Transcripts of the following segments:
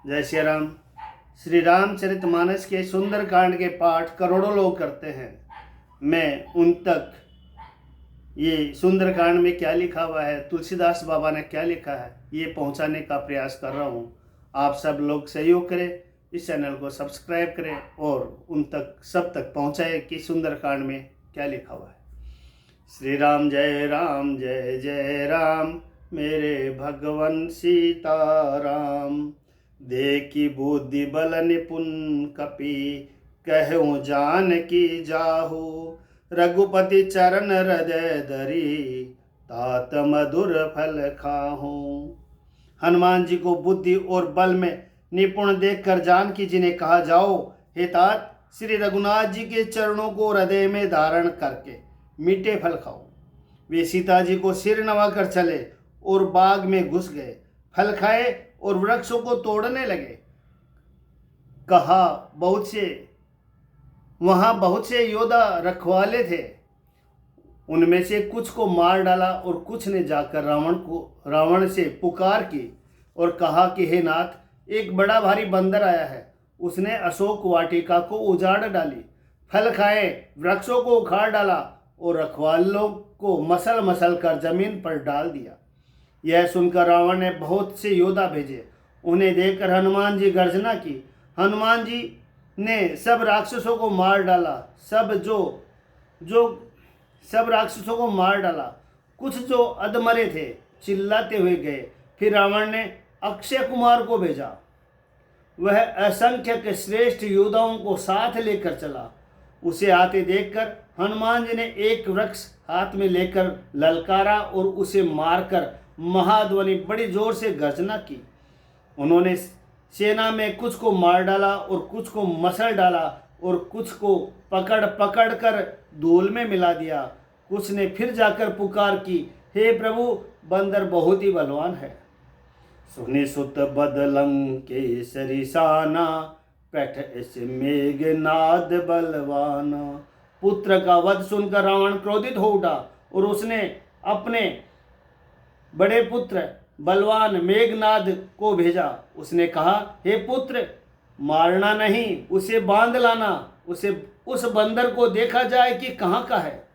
जय श्री राम। श्री रामचरितमानस के सुंदर कांड के पाठ करोड़ों लोग करते हैं। मैं उन तक ये सुंदर कांड में क्या लिखा हुआ है, तुलसीदास बाबा ने क्या लिखा है, ये पहुंचाने का प्रयास कर रहा हूं। आप सब लोग सहयोग करें, इस चैनल को सब्सक्राइब करें और उन तक सब तक पहुंचाएं कि सुंदर कांड में क्या लिखा हुआ है। श्री राम जय जय राम, मेरे भगवन सीताराम। देखी बुद्धि बल निपुण कपि, कहूँ जानकी जाहू। रघुपति चरण हृदय धरी, तात मधुर फल खाहूँ। हनुमान जी को बुद्धि और बल में निपुण देखकर जानकी जी ने कहा, जाओ हे तात, श्री रघुनाथ जी के चरणों को हृदय में धारण करके मीठे फल खाओ। वे सीता जी को सिर नवा कर चले और बाग में घुस गए। फल खाए और वृक्षों को तोड़ने लगे। कहा वहां बहुत से योद्धा रखवाले थे। उनमें से कुछ को मार डाला और कुछ ने जाकर रावण से पुकार की और कहा कि हे नाथ, एक बड़ा भारी बंदर आया है। उसने अशोक वाटिका को उजाड़ डाली, फल खाए, वृक्षों को उखाड़ डाला और रखवालों को मसल मसल कर जमीन पर डाल दिया। यह सुनकर रावण ने बहुत से योद्धा भेजे। उन्हें देखकर हनुमान जी गर्जना की। हनुमान जी ने सब राक्षसों को मार डाला। सब राक्षसों को मार डाला। कुछ जो अधमरे थे चिल्लाते हुए गए। फिर रावण ने अक्षय कुमार को भेजा। वह असंख्य श्रेष्ठ योद्धाओं को साथ लेकर चला। उसे आते देखकर हनुमान जी ने एक वृक्ष हाथ में लेकर ललकारा और उसे मारकर महाध्वनि बड़ी जोर से गर्जना की। उन्होंने सेना में कुछ को मार डाला और कुछ को मसल डाला और कुछ को पकड़ कर धूल में मिला दिया। कुछ ने फिर जाकर पुकार की, हे प्रभु, बंदर बहुत ही बलवान है। सुनि सुत बदलंग के सरिसाना, पैठ ऐसे मेघनाद बलवाना। पुत्र का वध सुनकर रावण क्रोधित हो उठा और उसने अपने बड़े पुत्र बलवान मेघनाद को भेजा। उसने कहा, हे पुत्र, मारना नहीं, उसे बांध लाना। उस बंदर को देखा जाए कि कहाँ का है।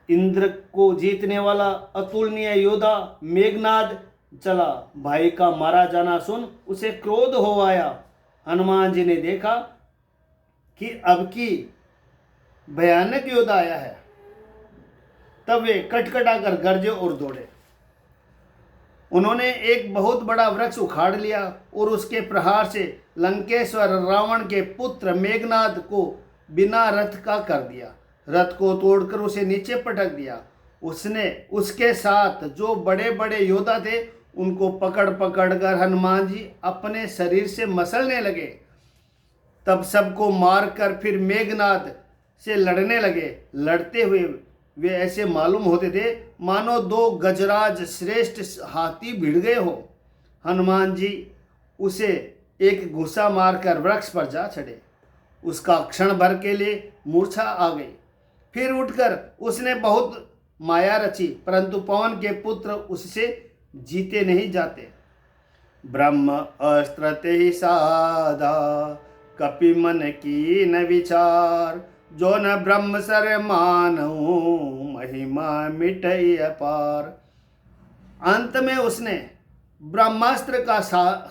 इंद्र को जीतने वाला अतुलनीय योद्धा मेघनाद चला। भाई का मारा जाना सुन उसे क्रोध हो आया। हनुमान जी ने देखा कि अब की भयानक योद्धा आया है। तब वे कटकटा कर गरजे और दौड़े। उन्होंने एक बहुत बड़ा वृक्ष उखाड़ लिया और उसके प्रहार से लंकेश्वर रावण के पुत्र मेघनाद को बिना रथ का कर दिया। रथ को तोड़कर उसे नीचे पटक दिया। उसने उसके साथ जो बड़े बड़े योद्धा थे उनको पकड़ कर हनुमान जी अपने शरीर से मसलने लगे। तब सबको मारकर फिर मेघनाद से लड़ने लगे। लड़ते हुए वे ऐसे मालूम होते थे मानो दो गजराज श्रेष्ठ हाथी भिड़ गए हो। हनुमान जी उसे एक घुसा मारकर वृक्ष पर जा चढ़े। उसका क्षण भर के लिए मूर्छा आ गई। फिर उठकर उसने बहुत माया रची, परंतु पवन के पुत्र उससे जीते नहीं जाते। ब्रह्म अस्त्र ते ही साधा, कपि मन की न विचार। जो न ब्रह्म सर मानहु, महिमा मिटई अपार। अंत में उसने ब्रह्मास्त्र का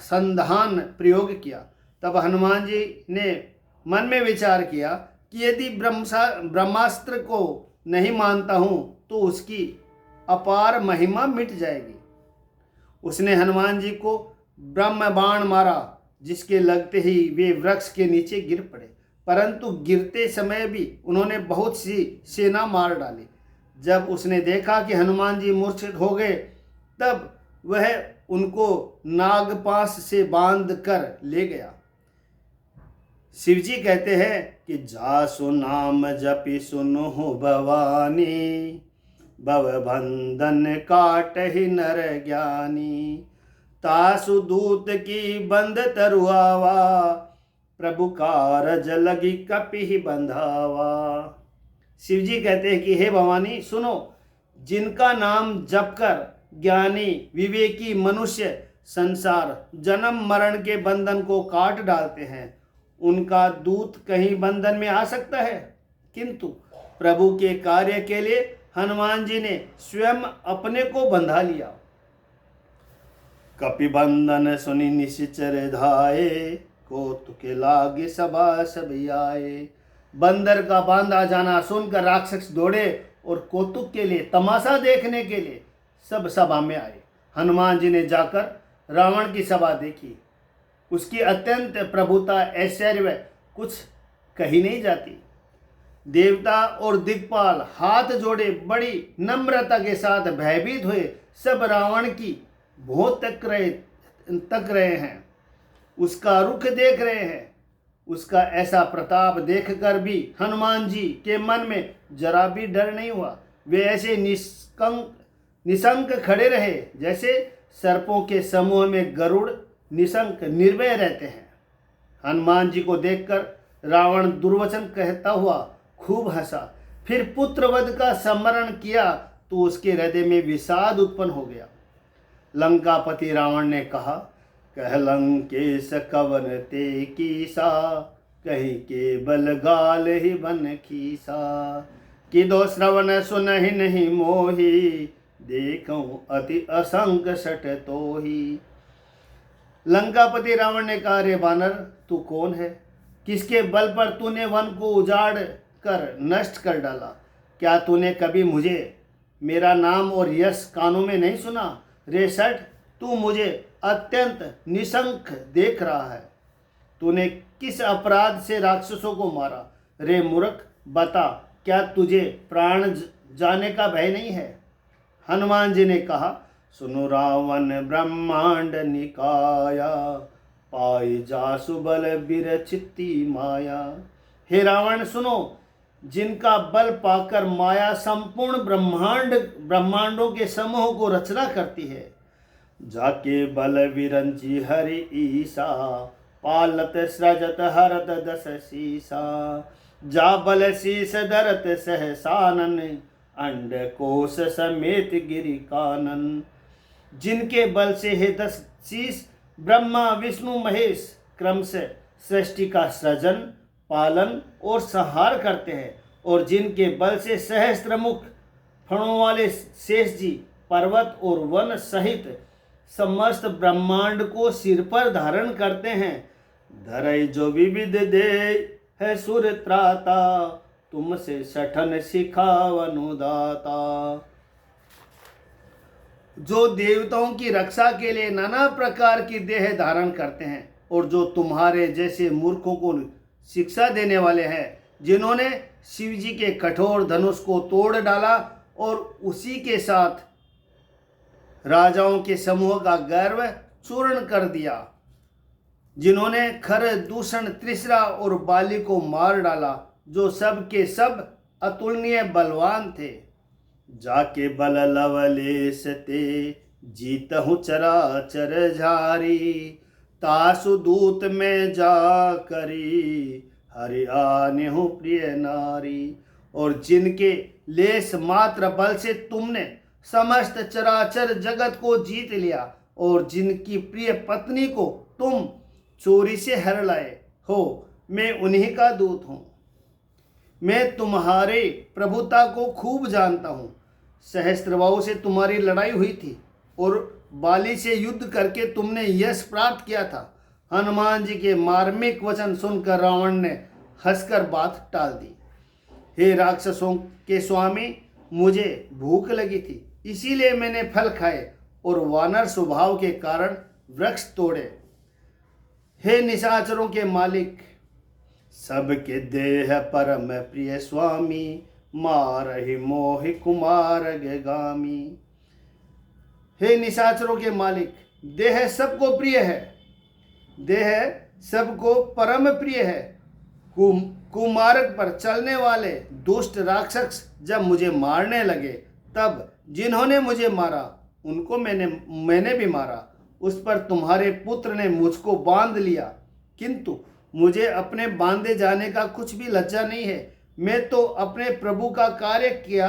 संधान प्रयोग किया। तब हनुमान जी ने मन में विचार किया कि यदि ब्रह्मास्त्र को नहीं मानता हूँ तो उसकी अपार महिमा मिट जाएगी। उसने हनुमान जी को ब्रह्म बाण मारा, जिसके लगते ही वे वृक्ष के नीचे गिर पड़े। परंतु गिरते समय भी उन्होंने बहुत सी सेना मार डाली। जब उसने देखा कि हनुमान जी मूर्छित हो गए, तब वह उनको नागपाश से बांध कर ले गया। शिवजी कहते हैं कि जासु नाम जपि सुनो भवानी, भव बंधन काटहि नर ज्ञानी। तासु दूत की बंध तरुआवा, प्रभु कारज लगी कपि ही बंधावा। शिवजी कहते हैं कि हे भवानी, सुनो, जिनका नाम जपकर ज्ञानी विवेकी मनुष्य संसार जन्म मरण के बंधन को काट डालते हैं। उनका दूत कहीं बंधन में आ सकता है, किंतु प्रभु के कार्य के लिए हनुमान जी ने स्वयं अपने को बंधा लिया। कपिबंधन सुनि निशिचर धाये, कौतुके लागे सभा सब आए। बंदर का बांधा जाना सुनकर राक्षस दौड़े और कौतुक के लिए, तमाशा देखने के लिए सब सभा में आए। हनुमान जी ने जाकर रावण की सभा देखी। उसकी अत्यंत प्रभुता ऐश्वर्य कुछ कही नहीं जाती। देवता और दिक्पाल हाथ जोड़े बड़ी नम्रता के साथ भयभीत हुए सब रावण की भौं तक रहे हैं, उसका रुख देख रहे हैं। उसका ऐसा प्रताप देखकर भी हनुमान जी के मन में जरा भी डर नहीं हुआ। वे ऐसे निशंक खड़े रहे जैसे सर्पों के समूह में गरुड़ निशंक निर्भय रहते हैं। हनुमान जी को देखकर रावण दुर्वचन कहता हुआ खूब हंसा। फिर पुत्रवध का स्मरण किया तो उसके हृदय में विषाद उत्पन्न हो गया। लंकापति रावण ने कहा, कह लंकेश कवन ते कीसा, कहीं के बल गाल ही बन खीसा। कि दो श्रवण सुनहि नहीं मोही, देखूं अति असंग सट तोही। लंकापति रावण ने कहा, रे बानर, तू कौन है? किसके बल पर तूने वन को उजाड़ कर नष्ट कर डाला? क्या तूने कभी मुझे, मेरा नाम और यश कानों में नहीं सुना? रे सठ, तू मुझे अत्यंत निशंक देख रहा है। तूने किस अपराध से राक्षसों को मारा? रे मूर्ख, बता, क्या तुझे प्राण जाने का भय नहीं है? हनुमान जी ने कहा, सुनो रावण ब्रह्मांड निकाया, पाई जासु बल बिरचित्ती माया। हे रावण सुनो, जिनका बल पाकर माया संपूर्ण ब्रह्मांडों के समूह को रचना करती है। जाके बल विरंची हरि ईसा, पालत सृजत हरत दस शीसा। जा बल शीस धरत सहसानन, अंड कोश समेत गिरि कानन। जिनके बल से हे 10 शीस ब्रह्मा विष्णु महेश क्रम से सृष्टि का सृजन, पालन और संहार करते हैं, और जिनके बल से सहस्त्रमुख फणों वाले शेष जी पर्वत और वन सहित समस्त ब्रह्मांड को सिर पर धारण करते हैं। धरई जो विविध दे है सुर त्राता, तुमसे सठन सिखावनु दाता। जो देवताओं की रक्षा के लिए नाना प्रकार की देह धारण करते हैं, और जो तुम्हारे जैसे मूर्खों को शिक्षा देने वाले हैं, जिन्होंने शिव जी के कठोर धनुष को तोड़ डाला और उसी के साथ राजाओं के समूह का गर्व चूर्ण कर दिया, जिन्होंने खर दूषण त्रिशरा और बाली को मार डाला, जो सब के सब अतुलनीय बलवान थे। जाके बल लवलेश ते, जीतहु चराचर झारी। तासु दूत में जा करी, हरि आनेहु प्रिय नारी। और जिनके लेस मात्र बल से तुमने समस्त चराचर जगत को जीत लिया, और जिनकी प्रिय पत्नी को तुम चोरी से हर लाए हो, मैं उन्हीं का दूत हूँ। मैं तुम्हारे प्रभुता को खूब जानता हूँ। सहस्त्रबाहु से तुम्हारी लड़ाई हुई थी, और बाली से युद्ध करके तुमने यश प्राप्त किया था। हनुमान जी के मार्मिक वचन सुनकर रावण ने हंसकर बात टाल दी। हे राक्षसों के स्वामी, मुझे भूख लगी थी, इसीलिए मैंने फल खाए और वानर स्वभाव के कारण वृक्ष तोड़े। हे निशाचरों के मालिक, सबके देह परम प्रिय स्वामी, मारहि मोहि कुमार गामी। हे निशाचरों के मालिक, देह सबको प्रिय है, देह सबको परम प्रिय है। कुमार्ग पर चलने वाले दुष्ट राक्षस जब मुझे मारने लगे, तब जिन्होंने मुझे मारा उनको मैंने भी मारा। उस पर तुम्हारे पुत्र ने मुझको बांध लिया, किंतु मुझे अपने बांधे जाने का कुछ भी लज्जा नहीं है। मैं तो अपने प्रभु का कार्य किया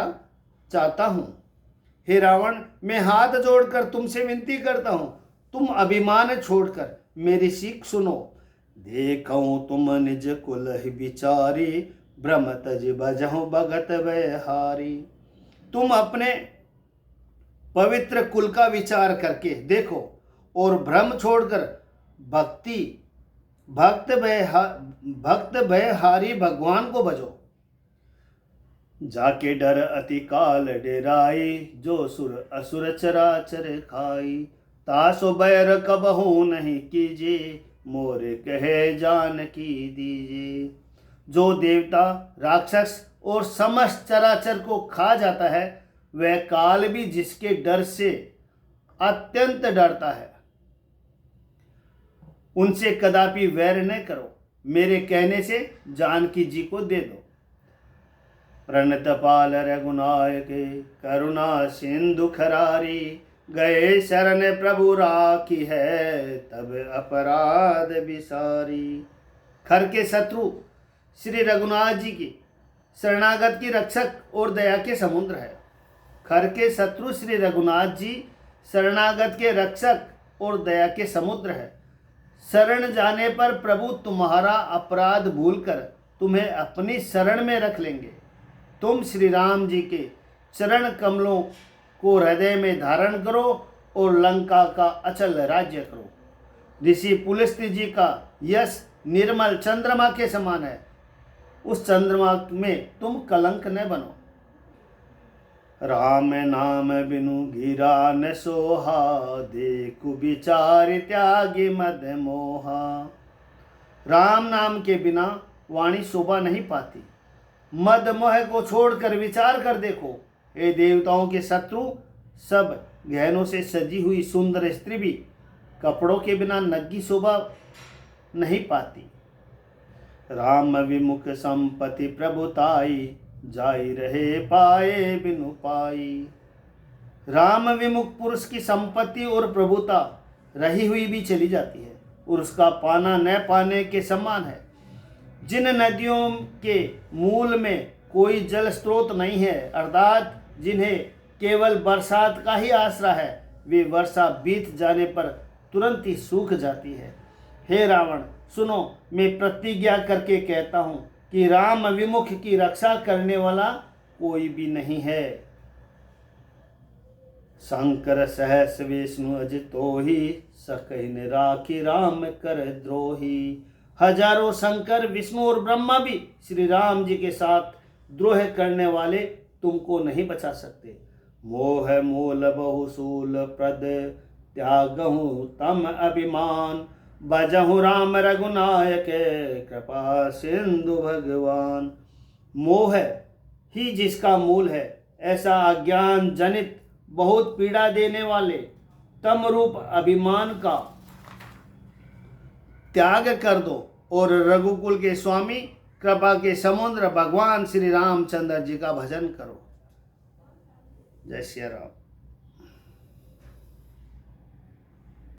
चाहता हूँ। हे रावण, मैं हाथ जोड़कर तुमसे विनती करता हूँ, तुम अभिमान छोड़कर मेरी सीख सुनो। देखो तुम निज कुल ही विचारी, भ्रम तज बजहु भगत व्यहारी। तुम अपने पवित्र कुल का विचार करके देखो और भ्रम छोड़कर भक्त भयहारी भगवान को भजो। जाके डर अति काल डेराई, जो सुर असुर चराचर खाई। तासो बैर कबहू नहीं कीजिए, मोरे कहे जान की दीजिए। जो देवता राक्षस और समस्त चराचर को खा जाता है, वह काल भी जिसके डर से अत्यंत डरता है। उनसे कदापि वैर न करो, मेरे कहने से जानकी जी को दे दो। प्रणत पाल रघुनायक, करुणा सिंधु खरारी। गए शरण प्रभु राखी है, तब अपराध विसारी। खर के शत्रु श्री रघुनाथ जी की शरणागत की रक्षक और दया के समुद्र है। खर के शत्रु श्री रघुनाथ जी शरणागत के रक्षक और दया के समुद्र है। शरण जाने पर प्रभु तुम्हारा अपराध भूलकर तुम्हें अपनी शरण में रख लेंगे। तुम श्री राम जी के चरण कमलों को हृदय में धारण करो और लंका का अचल राज्य करो। ऋषि पुलस्त्य जी का यश निर्मल चंद्रमा के समान है, उस चंद्रमा में तुम कलंक न बनो। राम नाम बिनु गिरा न सोहा, देखु विचार त्यागी मद मोहा। राम नाम के बिना वाणी शोभा नहीं पाती। मद मोह को छोड़कर विचार कर देखो। ये देवताओं के शत्रु सब गहनों से सजी हुई सुंदर स्त्री भी कपड़ों के बिना नग्गी शोभा नहीं पाती। राम विमुख संपत्ति प्रभुताई, जाई रहे पाए बिनु पाई। राम विमुख पुरुष की संपत्ति और प्रभुता रही हुई भी चली जाती है और उसका पाना न पाने के समान है। जिन नदियों के मूल में कोई जल स्रोत नहीं है, अर्थात जिन्हें केवल बरसात का ही आसरा है, वे वर्षा बीत जाने पर तुरंत ही सूख जाती है। हे रावण, सुनो, मैं प्रतिज्ञा करके कहता हूँ कि राम विमुख की रक्षा करने वाला कोई भी नहीं है। शंकर सहस विष्णु अज तोहि, सकहि राखी राम कर द्रोही। हजारों शंकर विष्णु और ब्रह्मा भी श्री राम जी के साथ द्रोह करने वाले तुमको नहीं बचा सकते। मोह मूल बहुसूल प्रद, त्यागहु तम अभिमान। भजहु राम रघुनायक, कृपा सिंधु भगवान। मोह ही जिसका मूल है, ऐसा अज्ञान जनित बहुत पीड़ा देने वाले तम रूप अभिमान का त्याग कर दो और रघुकुल के स्वामी कृपा के समुद्र भगवान श्री रामचंद्र जी का भजन करो। जय श्री राम।